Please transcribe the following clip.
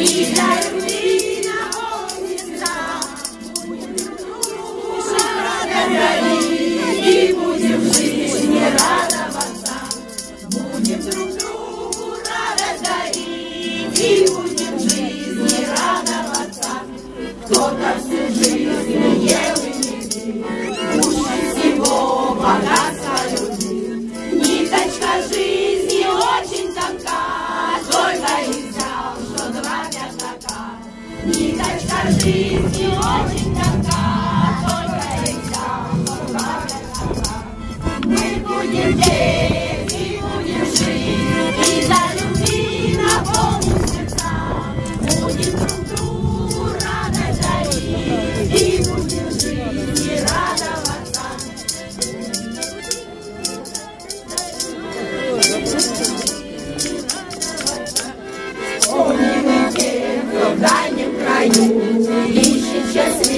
И для любви наполнится, будем друг другу благодарить, и будем в жизни радоваться, будем друг другу радость дарить, и будем в жизни радоваться. Кто-то всю жизнь ел и не пил, лучше всего богатства любви. Ниточка жизни очень тонка, только и взял, что 2 пятака. Ниточка жизни очень тонка, только и взял, что 2 пятака. Мы будем петь и будем жить, и для любви наполним сердца, будем друг другу радость дарить, и будем в жизни радоваться. Помним и тем, кто в дальнем краю ищет счастье.